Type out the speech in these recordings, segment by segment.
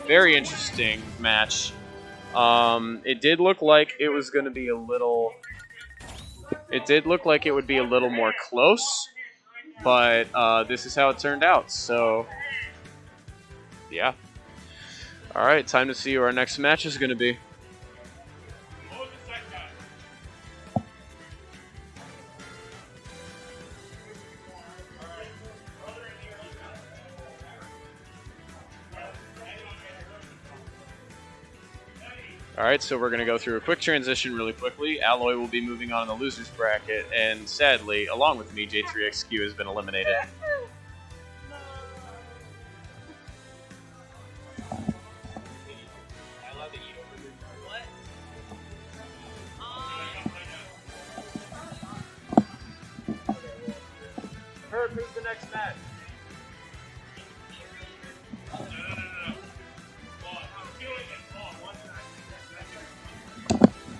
very interesting match. It did look like it was going to be a little... It did look like it would be a little more close, but this is how it turned out. So, yeah. All right, time to see who our next match is going to be. Alright, so we're going to go through a quick transition really quickly. Alloy will be moving on in the loser's bracket, and sadly, along with me, J3XQ has been eliminated. Herb, who's the next match?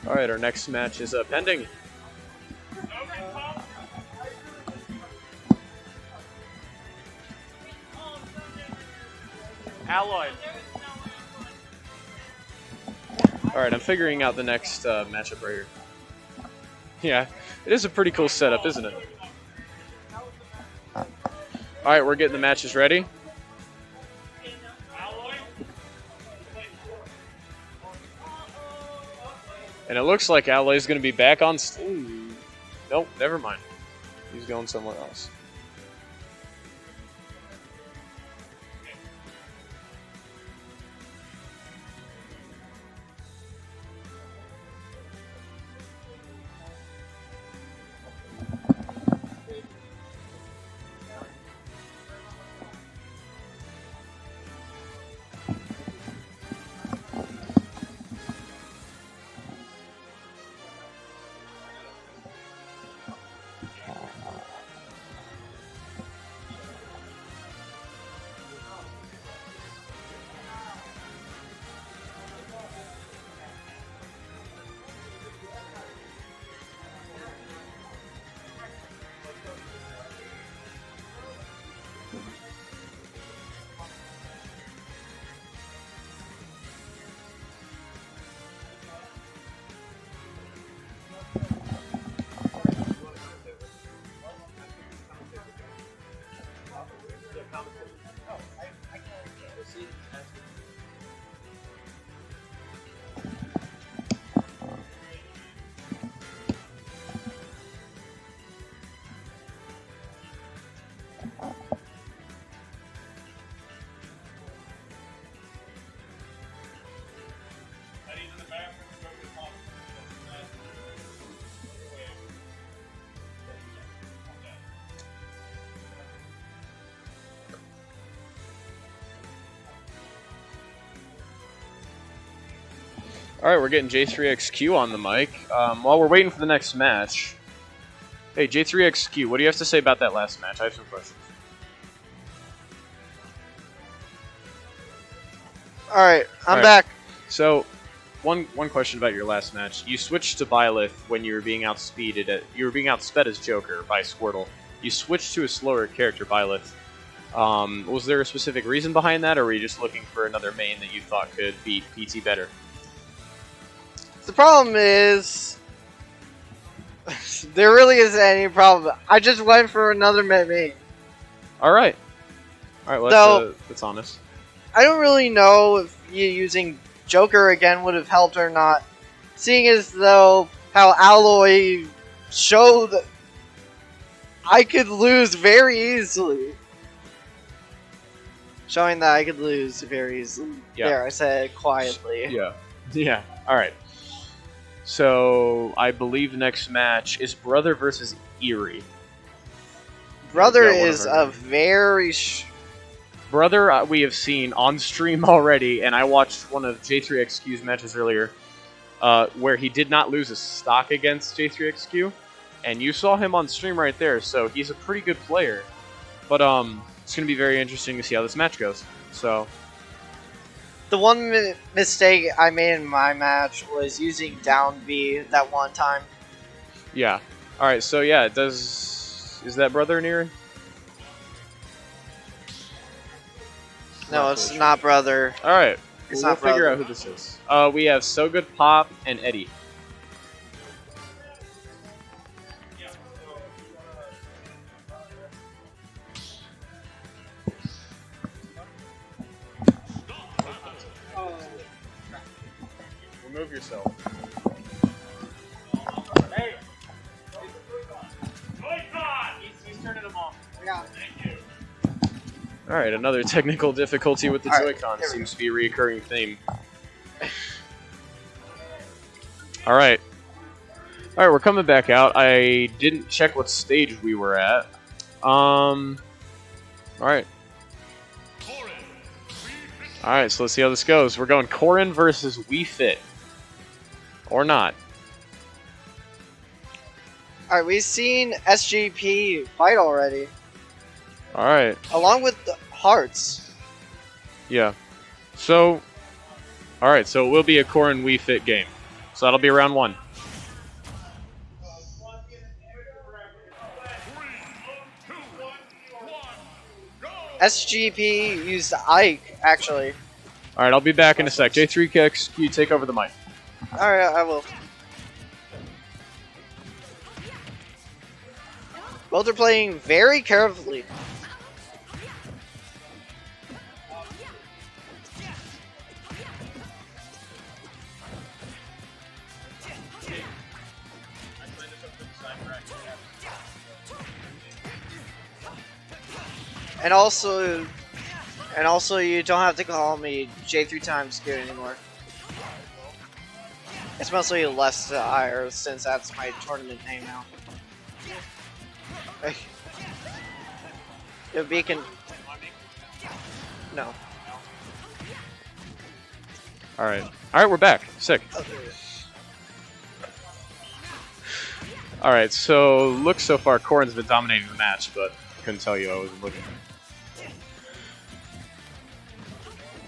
Alright, our next match is pending. Alloy. Alright, I'm figuring out the next matchup right here. Yeah, it is a pretty cool setup, isn't it? Alright, we're getting the matches ready. And it looks like Alloy's going to be back on... Nope, never mind. He's going somewhere else. Alright, we're getting J3XQ on the mic. While we're waiting for the next match... Hey, J3XQ, what do you have to say about that last match? I have some questions. Alright, I'm back. So, one question about your last match. You switched to Byleth when you were being outspeeded. You were being outsped as Joker by Squirtle. You switched to a slower character, Byleth. Was there a specific reason behind that, or were you just looking for another main that you thought could beat PT better? The problem is, there really isn't any problem. I just went for another main. Alright. Alright, well, that's honest. I don't really know if you using Joker again would have helped or not. Seeing as though how Alloy showed I could lose very easily. Showing that I could lose very easily. Yeah. There, I said it quietly. Yeah. Yeah. Alright. So, I believe the next match is Brother versus Eerie. Brother is a very... Brother, we have seen on stream already, and I watched one of J3XQ's matches earlier, where he did not lose a stock against J3XQ, and you saw him on stream right there, so he's a pretty good player. But it's going to be very interesting to see how this match goes. So... The one mistake I made in my match was using down B that one time. Yeah. Alright, so yeah, it does... Is that Brother near? No, it's not Brother. Alright. It's We'll not figure brother. out who this is. We have SoGoodPop and Eddie. Remove yourself. Hey! He's turning them off. Yeah. Thank you. Alright, another technical difficulty with the Joy-Con seems to be a recurring theme. Alright. Alright, we're coming back out. I didn't check what stage we were at. Alright. Alright, so let's see how this goes. We're going Corrin versus Wii Fit. Or not. Alright, we've seen SGP fight already. Alright. Along with the Hearts. Yeah. So, alright, so it will be a Corrin Wii Fit game. So that'll be round 1. SGP used Ike, actually. Alright, I'll be back in a sec. J3Kix, you take over the mic. Alright, I will. Both are playing very carefully. And also, you don't have to call me J3 times good anymore. It's mostly less to higher since that's my tournament name now. The beacon. No. Alright. Alright, we're back. Sick. Alright, so looks so far, Corrin's been dominating the match, but couldn't tell you, I wasn't looking.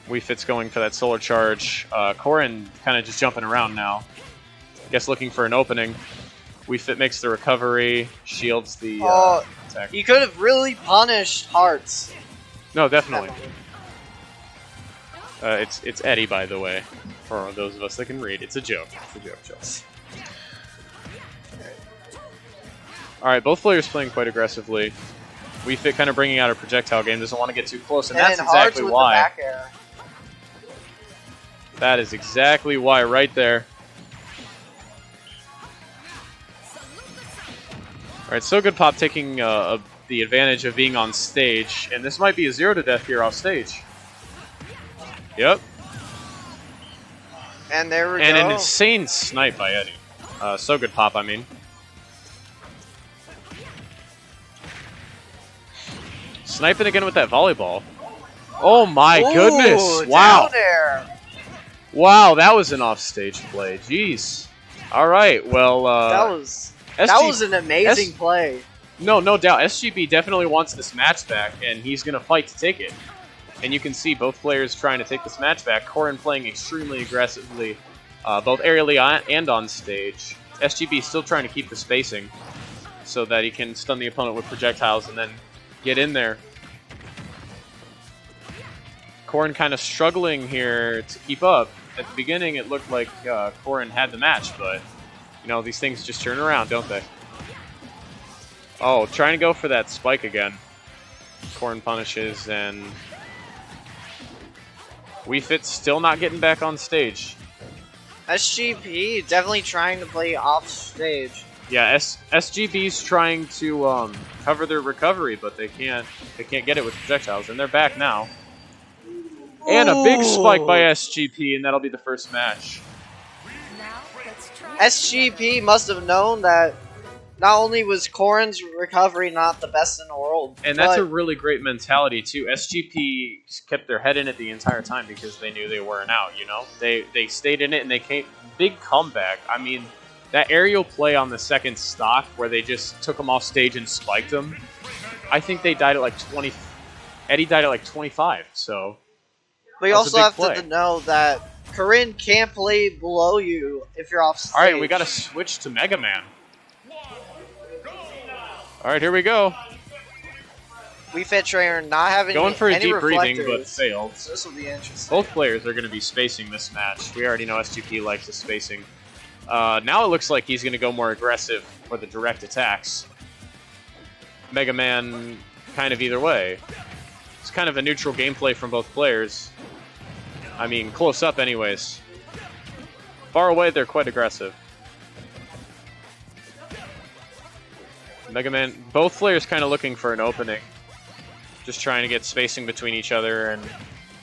Wii Fit's going for that solar charge. Corrin kind of just jumping around now. Guess looking for an opening. Wii Fit makes the recovery, shields the attack. You could have really punished Hearts. No, definitely. It's Eddie, by the way. For those of us that can read, it's a joke. It's a joke, Chelsea. Alright, both players playing quite aggressively. Wii Fit kind of bringing out a projectile game, doesn't want to get too close, and that's exactly why. The back air. That is exactly why, right there. Alright, SoGoodPop taking the advantage of being on stage, and this might be a 0 to death here off stage. Yep. And there we go. And an insane snipe by Eddie. SoGoodPop, I mean. Sniping again with that volleyball. Oh my goodness! Wow. Down there. Wow, that was an offstage play. Jeez. All right. Well, that was an amazing play. No doubt. SGB definitely wants this match back, and he's gonna fight to take it. And you can see both players trying to take this match back. Corrin playing extremely aggressively, both aerially and on stage. SGB still trying to keep the spacing so that he can stun the opponent with projectiles and then get in there. Corrin kind of struggling here to keep up. At the beginning, it looked like Corrin had the match, but you know, these things just turn around, don't they? Oh, trying to go for that spike again. Corrin punishes, and Wii Fit still not getting back on stage. SGP definitely trying to play off stage. Yeah, SGB's trying to cover their recovery, but they can't get it with projectiles, and they're back now. And a big spike by SGP, and that'll be the first match. SGP must have known that not only was Corrin's recovery not the best in the world, and that's a really great mentality too. SGP kept their head in it the entire time because they knew they weren't out, you know? They stayed in it, and they came big comeback. I mean, that aerial play on the second stock where they just took him off stage and spiked him, I think they died at like 20. Eddie died at like 25, so... But you also have to know that Corrin can't play below you if you're off stage. Alright, we gotta switch to Mega Man. Alright, here we go. Wii Fit Trainer not having Going for a any deep breathing, reflectors. but failed. So this will be interesting. Both players are going to be spacing this match. We already know SGP likes the spacing. Now it looks like he's going to go more aggressive for the direct attacks. Mega Man kind of either way. It's kind of a neutral gameplay from both players. I mean, close up anyways. Far away, they're quite aggressive. Mega Man, both players kind of looking for an opening. Just trying to get spacing between each other, and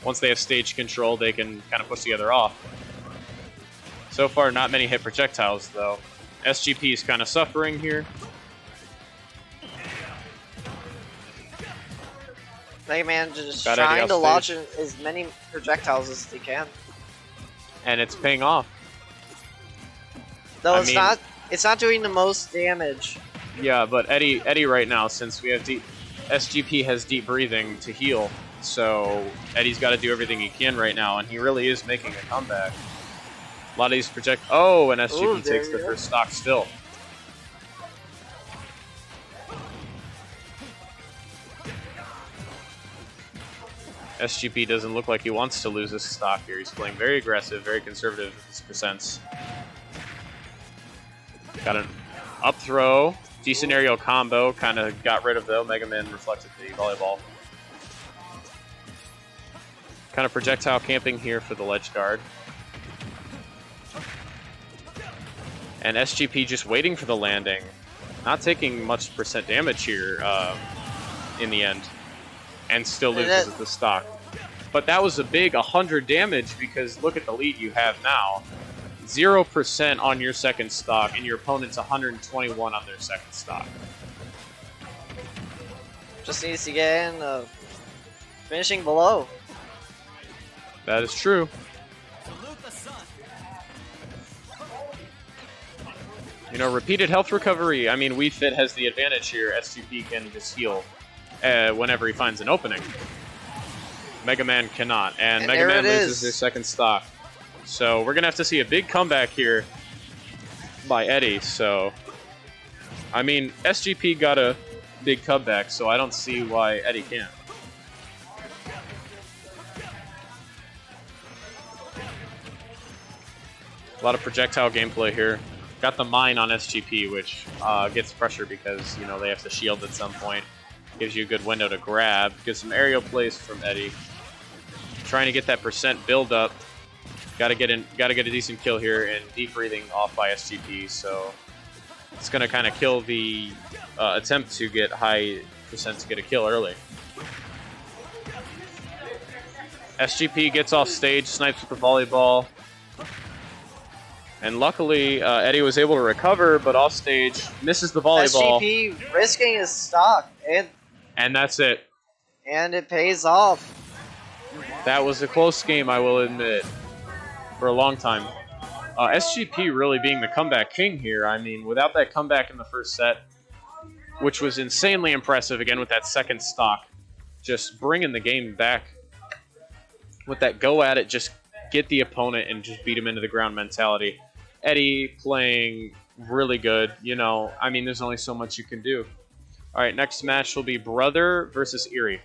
once they have stage control, they can kind of push the other off. So far, not many hit projectiles, though. SGP is kind of suffering here. Mega Man just Got Eddie trying off to launch stage. as many projectiles as he can. And it's paying off. Though I it's mean- not, it's not doing the most damage. Yeah, but Eddie right now, since we have SGP has deep breathing to heal, so Eddie's got to do everything he can right now, and he really is making a comeback. A lot of these Oh, and SGP Ooh, there takes the you go. first stock still. SGP doesn't look like he wants to lose this stock here. He's playing very aggressive, very conservative with his percents. Got an up throw. Decent aerial combo. Kind of got rid of though. Mega Man reflected the volleyball. Kind of projectile camping here for the ledge guard. And SGP just waiting for the landing. Not taking much percent damage here in the end. And still loses at the stock. But that was a big 100 damage because look at the lead you have now. 0% on your second stock, and your opponent's 121 on their second stock. Just needs to get in, finishing below. That is true. You know, repeated health recovery. I mean, Wii Fit has the advantage here. SGP can just heal whenever he finds an opening. Mega Man cannot, and Mega Man loses his second stock. So we're gonna have to see a big comeback here by Eddie. So, I mean, SGP got a big comeback, so I don't see why Eddie can't. A lot of projectile gameplay here. Got the mine on SGP, which gets pressure because, you know, they have to shield at some point. Gives you a good window to grab. Gives some aerial plays from Eddie. Trying to get that percent build up. Gotta get a decent kill here, and deep breathing off by SGP, so it's gonna kind of kill the attempt to get high percent to get a kill early. SGP gets off stage, snipes with the volleyball. And luckily, Eddie was able to recover, but off stage, misses the volleyball. SGP risking his stock, And that's it. and it pays off. That was a close game, I will admit, for a long time. SGP really being the comeback king here. I mean, without that comeback in the first set, which was insanely impressive, again, with that second stock, just bringing the game back with that go at it, just get the opponent and just beat him into the ground mentality. Eddie playing really good. You know, I mean, there's only so much you can do. All right, next match will be Brother versus Erie.